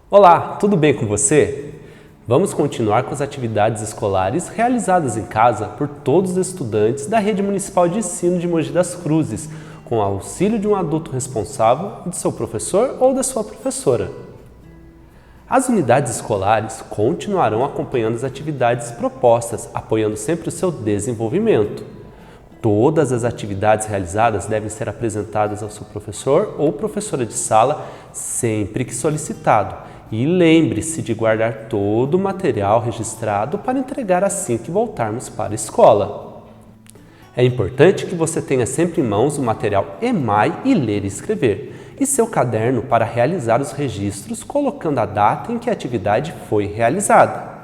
Olá, tudo bem com você? Vamos continuar com as atividades escolares realizadas em casa por todos os estudantes da Rede Municipal de Ensino de Mogi das Cruzes, com o auxílio de um adulto responsável, de seu professor ou da sua professora. As unidades escolares continuarão acompanhando as atividades propostas, apoiando sempre o seu desenvolvimento. Todas as atividades realizadas devem ser apresentadas ao seu professor ou professora de sala sempre que solicitado. E lembre-se de guardar todo o material registrado para entregar assim que voltarmos para a escola. É importante que você tenha sempre em mãos o material EMAI e Ler e Escrever e seu caderno para realizar os registros colocando a data em que a atividade foi realizada.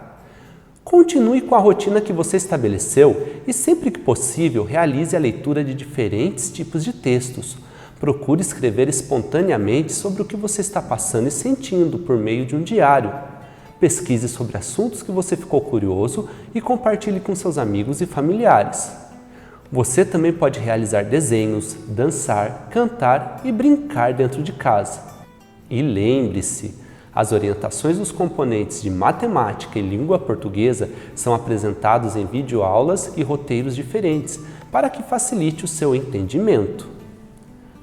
Continue com a rotina que você estabeleceu e sempre que possível realize a leitura de diferentes tipos de textos. Procure escrever espontaneamente sobre o que você está passando e sentindo por meio de um diário. Pesquise sobre assuntos que você ficou curioso e compartilhe com seus amigos e familiares. Você também pode realizar desenhos, dançar, cantar e brincar dentro de casa. E lembre-se, as orientações dos componentes de matemática e língua portuguesa são apresentados em videoaulas e roteiros diferentes para que facilite o seu entendimento.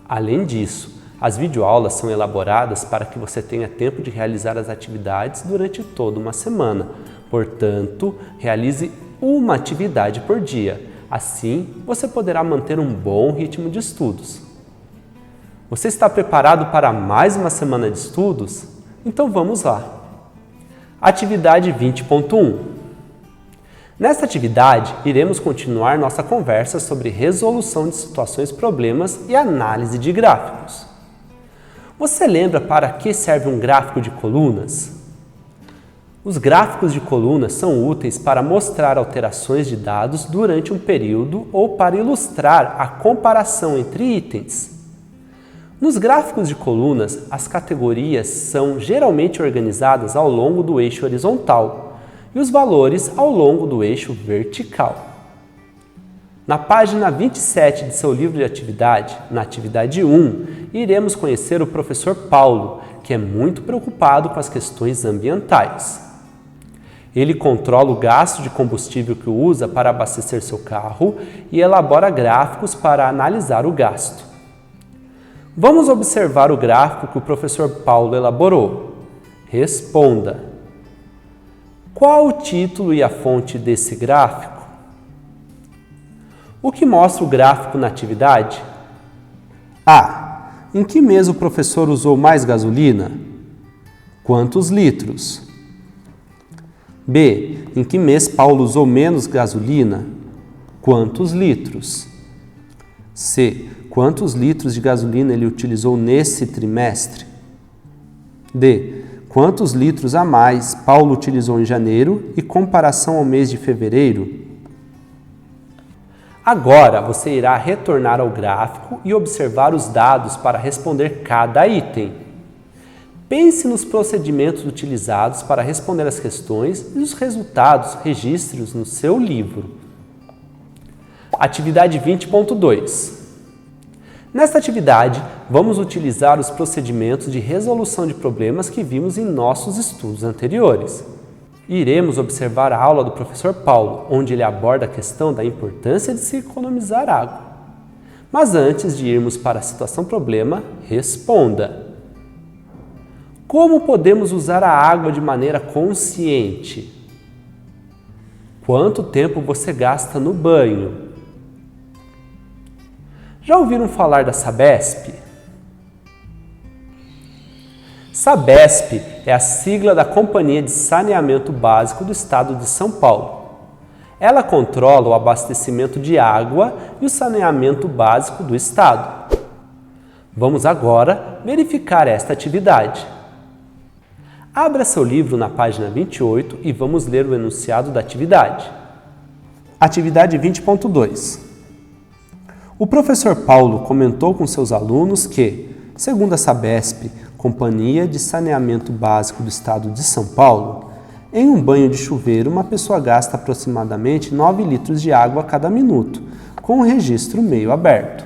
Além disso, as videoaulas são elaboradas para que você tenha tempo de realizar as atividades durante toda uma semana. Portanto, realize uma atividade por dia. Assim, você poderá manter um bom ritmo de estudos. Você está preparado para mais uma semana de estudos? Então vamos lá! Atividade 20.1. Nesta atividade, iremos continuar nossa conversa sobre resolução de situações, problemas e análise de gráficos. Você lembra para que serve um gráfico de colunas? Os gráficos de colunas são úteis para mostrar alterações de dados durante um período ou para ilustrar a comparação entre itens. Nos gráficos de colunas, as categorias são geralmente organizadas ao longo do eixo horizontal e os valores ao longo do eixo vertical. Na página 27 de seu livro de atividade, na atividade 1, iremos conhecer o professor Paulo, que é muito preocupado com as questões ambientais. Ele controla o gasto de combustível que usa para abastecer seu carro e elabora gráficos para analisar o gasto. Vamos observar o gráfico que o professor Paulo elaborou. Responda. Qual o título e a fonte desse gráfico? O que mostra o gráfico na atividade? A. Em que mês o professor usou mais gasolina? Quantos litros? B. Em que mês Paulo usou menos gasolina? Quantos litros? C. Quantos litros de gasolina ele utilizou nesse trimestre? D. Quantos litros a mais Paulo utilizou em janeiro e comparação ao mês de fevereiro? Agora você irá retornar ao gráfico e observar os dados para responder cada item. Pense nos procedimentos utilizados para responder as questões e os resultados registre-os no seu livro. Atividade 20.2. Nesta atividade, vamos utilizar os procedimentos de resolução de problemas que vimos em nossos estudos anteriores. Iremos observar a aula do professor Paulo, onde ele aborda a questão da importância de se economizar água. Mas antes de irmos para a situação problema, responda. Como podemos usar a água de maneira consciente? Quanto tempo você gasta no banho? Já ouviram falar da Sabesp? Sabesp é a sigla da Companhia de Saneamento Básico do Estado de São Paulo. Ela controla o abastecimento de água e o saneamento básico do Estado. Vamos agora verificar esta atividade. Abra seu livro na página 28 e vamos ler o enunciado da atividade. Atividade 20.2. O professor Paulo comentou com seus alunos que, segundo a Sabesp, Companhia de Saneamento Básico do Estado de São Paulo, em um banho de chuveiro uma pessoa gasta aproximadamente 9 litros de água a cada minuto, com o registro meio aberto.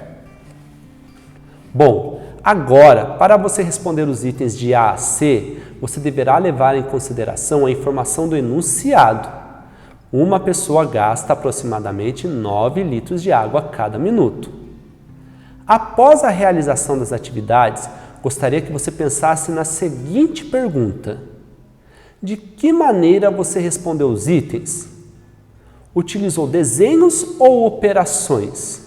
Bom, Agora, para você responder os itens de A a C, você deverá levar em consideração a informação do enunciado. Uma pessoa gasta aproximadamente 9 litros de água a cada minuto. Após a realização das atividades, gostaria que você pensasse na seguinte pergunta: de que maneira você respondeu os itens? Utilizou desenhos ou operações?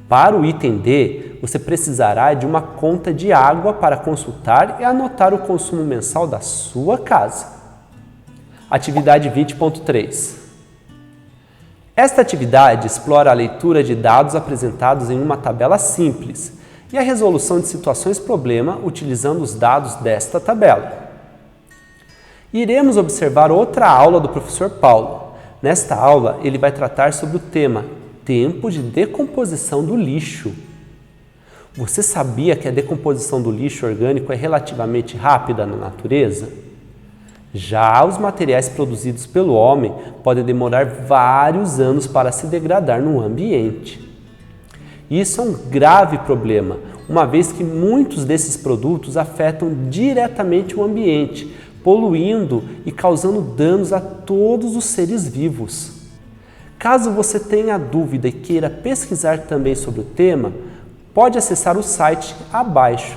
Para o item D, você precisará de uma conta de água para consultar e anotar o consumo mensal da sua casa. Atividade 20.3. Esta atividade explora a leitura de dados apresentados em uma tabela simples e a resolução de situações-problema utilizando os dados desta tabela. Iremos observar outra aula do professor Paulo. Nesta aula, ele vai tratar sobre o tema Tempo de decomposição do lixo. Você sabia que a decomposição do lixo orgânico é relativamente rápida na natureza? Já os materiais produzidos pelo homem podem demorar vários anos para se degradar no ambiente. Isso é um grave problema, uma vez que muitos desses produtos afetam diretamente o ambiente, poluindo e causando danos a todos os seres vivos. Caso você tenha dúvida e queira pesquisar também sobre o tema, pode acessar o site abaixo.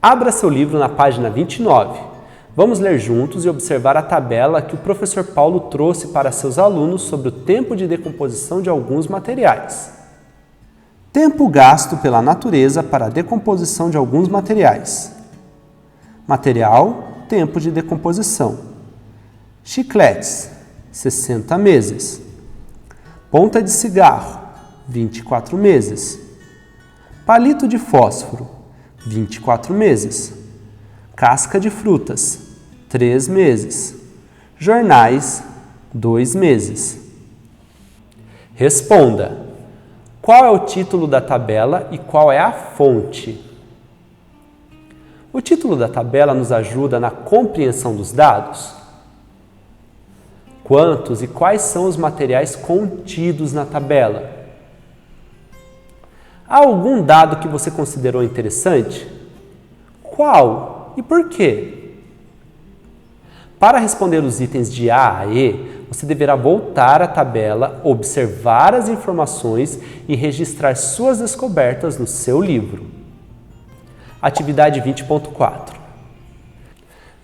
Abra seu livro na página 29. Vamos ler juntos e observar a tabela que o professor Paulo trouxe para seus alunos sobre o tempo de decomposição de alguns materiais. Tempo gasto pela natureza para a decomposição de alguns materiais. Material, tempo de decomposição. Chicletes, 60 meses. Ponta de cigarro, 24 meses. Palito de fósforo, 24 meses. Casca de frutas, 3 meses. Jornais, 2 meses. Responda: qual é o título da tabela e qual é a fonte? O título da tabela nos ajuda na compreensão dos dados. Quantos e quais são os materiais contidos na tabela? Há algum dado que você considerou interessante? Qual e por quê? Para responder os itens de A a E, você deverá voltar à tabela, observar as informações e registrar suas descobertas no seu livro. Atividade 20.4.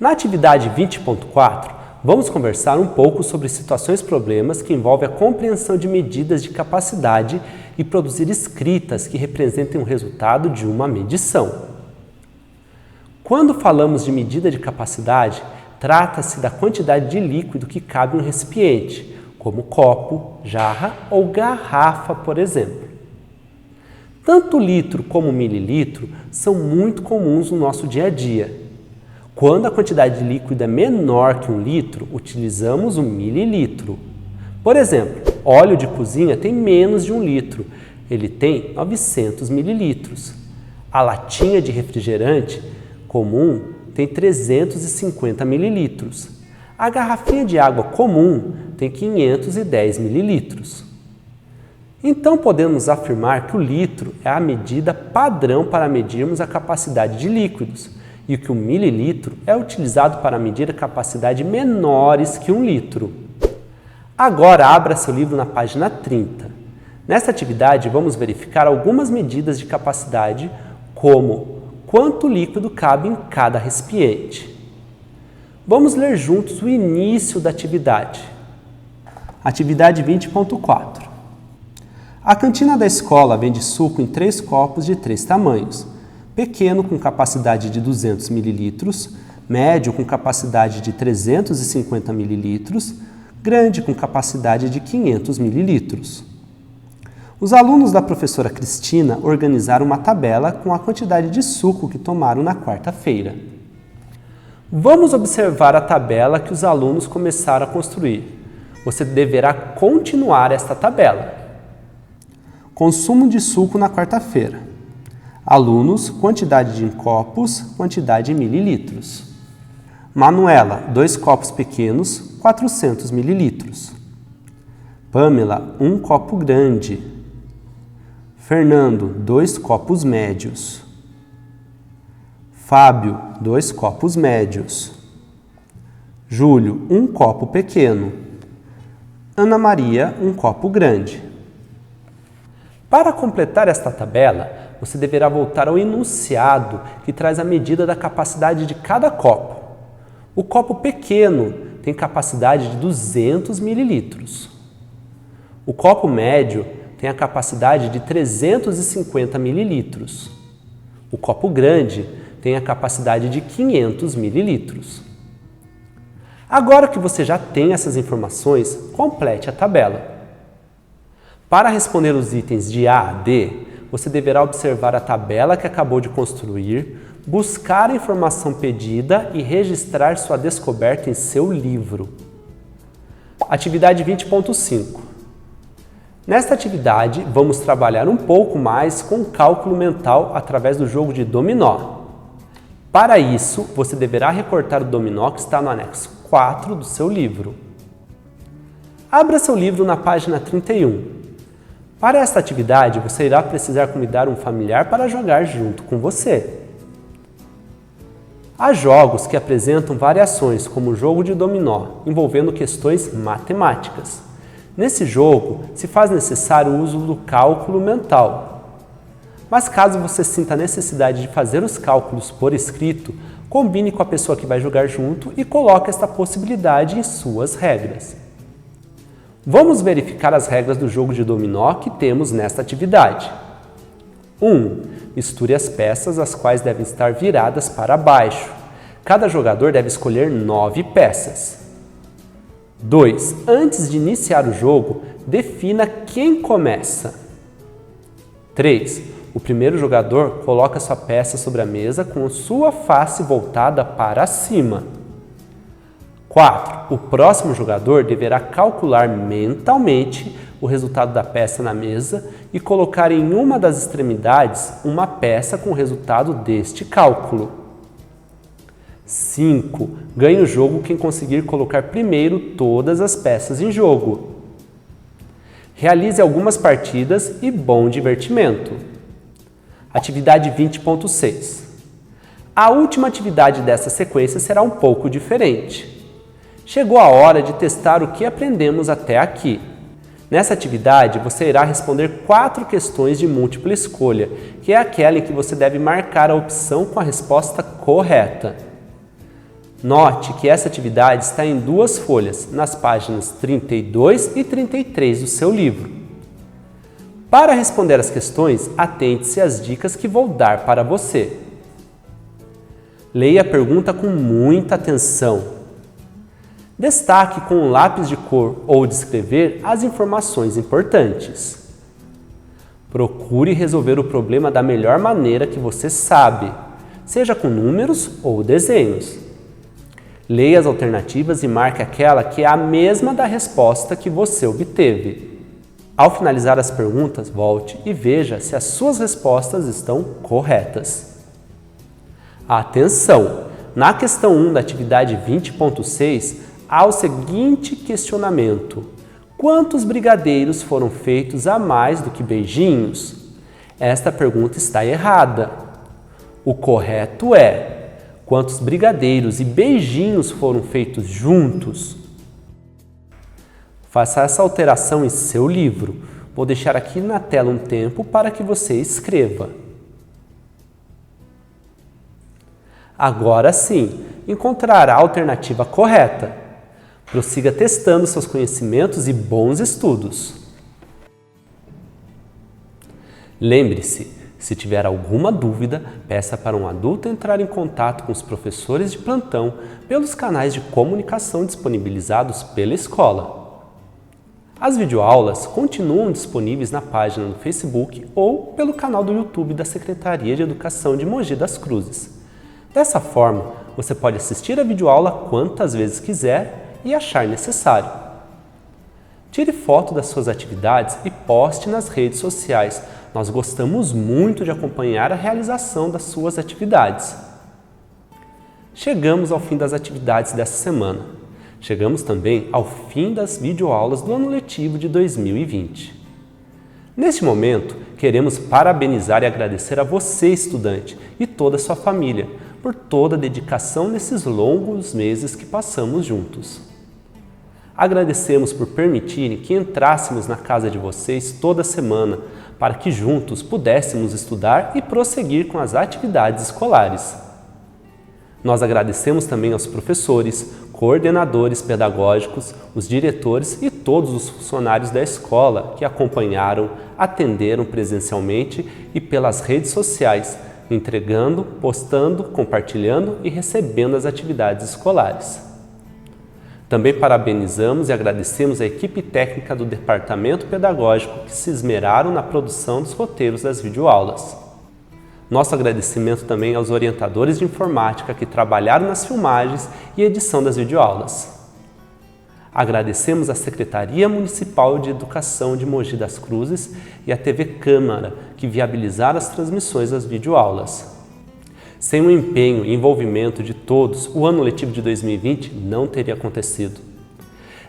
Na atividade 20.4, vamos conversar um pouco sobre situações-problemas que envolvem a compreensão de medidas de capacidade e produzir escritas que representem o resultado de uma medição. Quando falamos de medida de capacidade, trata-se da quantidade de líquido que cabe em um recipiente, como copo, jarra ou garrafa, por exemplo. Tanto litro como mililitro são muito comuns no nosso dia a dia. Quando a quantidade de líquido é menor que 1 litro, utilizamos o mililitro. Por exemplo, óleo de cozinha tem menos de 1 litro, ele tem 900 mililitros. A latinha de refrigerante comum tem 350 mililitros. A garrafinha de água comum tem 510 mililitros. Então podemos afirmar que o litro é a medida padrão para medirmos a capacidade de líquidos e que o mililitro é utilizado para medir a capacidade menores que 1 litro. Agora abra seu livro na página 30. Nesta atividade vamos verificar algumas medidas de capacidade, como quanto líquido cabe em cada recipiente. Vamos ler juntos o início da atividade. Atividade 20.4. A cantina da escola vende suco em 3 copos de 3 tamanhos. Pequeno com capacidade de 200 ml, médio com capacidade de 350 ml, grande com capacidade de 500 ml. Os alunos da professora Cristina organizaram uma tabela com a quantidade de suco que tomaram na quarta-feira. Vamos observar a tabela que os alunos começaram a construir. Você deverá continuar esta tabela. Consumo de suco na quarta-feira. Alunos, quantidade de copos, quantidade em mililitros. Manuela, 2 copos pequenos, 400 mililitros. Pamela, 1 copo grande. Fernando, 2 copos médios. Fábio, 2 copos médios. Júlio, 1 copo pequeno. Ana Maria, 1 copo grande. Para completar esta tabela, você deverá voltar ao enunciado que traz a medida da capacidade de cada copo. O copo pequeno tem capacidade de 200 mililitros. O copo médio tem a capacidade de 350 mililitros. O copo grande tem a capacidade de 500 mililitros. Agora que você já tem essas informações, complete a tabela. Para responder os itens de A a D, você deverá observar a tabela que acabou de construir, buscar a informação pedida e registrar sua descoberta em seu livro. Atividade 20.5. Nesta atividade, vamos trabalhar um pouco mais com o cálculo mental através do jogo de dominó. Para isso, você deverá recortar o dominó que está no anexo 4 do seu livro. Abra seu livro na página 31. Para esta atividade, você irá precisar convidar um familiar para jogar junto com você. Há jogos que apresentam variações, como o jogo de dominó, envolvendo questões matemáticas. Nesse jogo, se faz necessário o uso do cálculo mental. Mas caso você sinta a necessidade de fazer os cálculos por escrito, combine com a pessoa que vai jogar junto e coloque esta possibilidade em suas regras. Vamos verificar as regras do jogo de dominó que temos nesta atividade. 1. Misture as peças, as quais devem estar viradas para baixo. Cada jogador deve escolher 9 peças. 2. Antes de iniciar o jogo, defina quem começa. 3. O primeiro jogador coloca sua peça sobre a mesa com sua face voltada para cima. 4. O próximo jogador deverá calcular mentalmente o resultado da peça na mesa e colocar em uma das extremidades uma peça com o resultado deste cálculo. 5. Ganha o jogo quem conseguir colocar primeiro todas as peças em jogo. Realize algumas partidas e bom divertimento. Atividade 20.6. A última atividade dessa sequência será um pouco diferente. Chegou a hora de testar o que aprendemos até aqui. Nessa atividade, você irá responder 4 questões de múltipla escolha, que é aquela em que você deve marcar a opção com a resposta correta. Note que essa atividade está em 2 folhas, nas páginas 32 e 33 do seu livro. Para responder as questões, atente-se às dicas que vou dar para você. Leia a pergunta com muita atenção. Destaque com um lápis de cor ou de escrever as informações importantes. Procure resolver o problema da melhor maneira que você sabe, seja com números ou desenhos. Leia as alternativas e marque aquela que é a mesma da resposta que você obteve. Ao finalizar as perguntas, volte e veja se as suas respostas estão corretas. Atenção! Na questão 1 da atividade 20.6, há o seguinte questionamento: quantos brigadeiros foram feitos a mais do que beijinhos? Esta pergunta está errada. O correto é: quantos brigadeiros e beijinhos foram feitos juntos? Faça essa alteração em seu livro. Vou deixar aqui na tela um tempo para que você escreva. Agora sim, encontrará a alternativa correta. Prossiga testando seus conhecimentos e bons estudos. Lembre-se, se tiver alguma dúvida, peça para um adulto entrar em contato com os professores de plantão pelos canais de comunicação disponibilizados pela escola. As videoaulas continuam disponíveis na página do Facebook ou pelo canal do YouTube da Secretaria de Educação de Mogi das Cruzes. Dessa forma, você pode assistir a videoaula quantas vezes quiser e achar necessário. Tire foto das suas atividades e poste nas redes sociais. Nós gostamos muito de acompanhar a realização das suas atividades. Chegamos ao fim das atividades dessa semana. Chegamos também ao fim das videoaulas do ano letivo de 2020. Neste momento, queremos parabenizar e agradecer a você, estudante, e toda a sua família, por toda a dedicação nesses longos meses que passamos juntos. Agradecemos por permitirem que entrássemos na casa de vocês toda semana, para que juntos pudéssemos estudar e prosseguir com as atividades escolares. Nós agradecemos também aos professores, coordenadores pedagógicos, os diretores e todos os funcionários da escola que acompanharam, atenderam presencialmente e pelas redes sociais, entregando, postando, compartilhando e recebendo as atividades escolares. Também parabenizamos e agradecemos a equipe técnica do Departamento Pedagógico que se esmeraram na produção dos roteiros das videoaulas. Nosso agradecimento também aos orientadores de informática que trabalharam nas filmagens e edição das videoaulas. Agradecemos à Secretaria Municipal de Educação de Mogi das Cruzes e à TV Câmara, que viabilizaram as transmissões das videoaulas. Sem o empenho e envolvimento de todos, o ano letivo de 2020 não teria acontecido.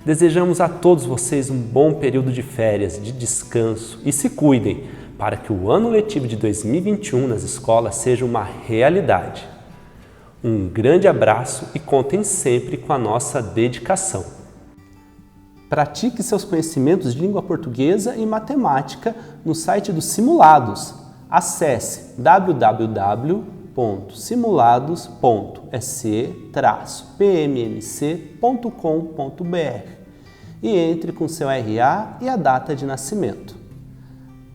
Desejamos a todos vocês um bom período de férias, de descanso e se cuidem para que o ano letivo de 2021 nas escolas seja uma realidade. Um grande abraço e contem sempre com a nossa dedicação. Pratique seus conhecimentos de língua portuguesa e matemática no site dos Simulados. Acesse www.simulados.sc-pmmc.com.br e entre com seu RA e a data de nascimento.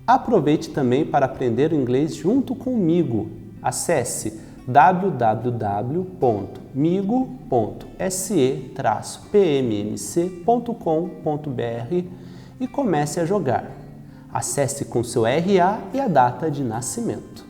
Aproveite também para aprender o inglês junto comigo. Acesse www.migo.se-pmmc.com.br e comece a jogar. Acesse com seu RA e a data de nascimento.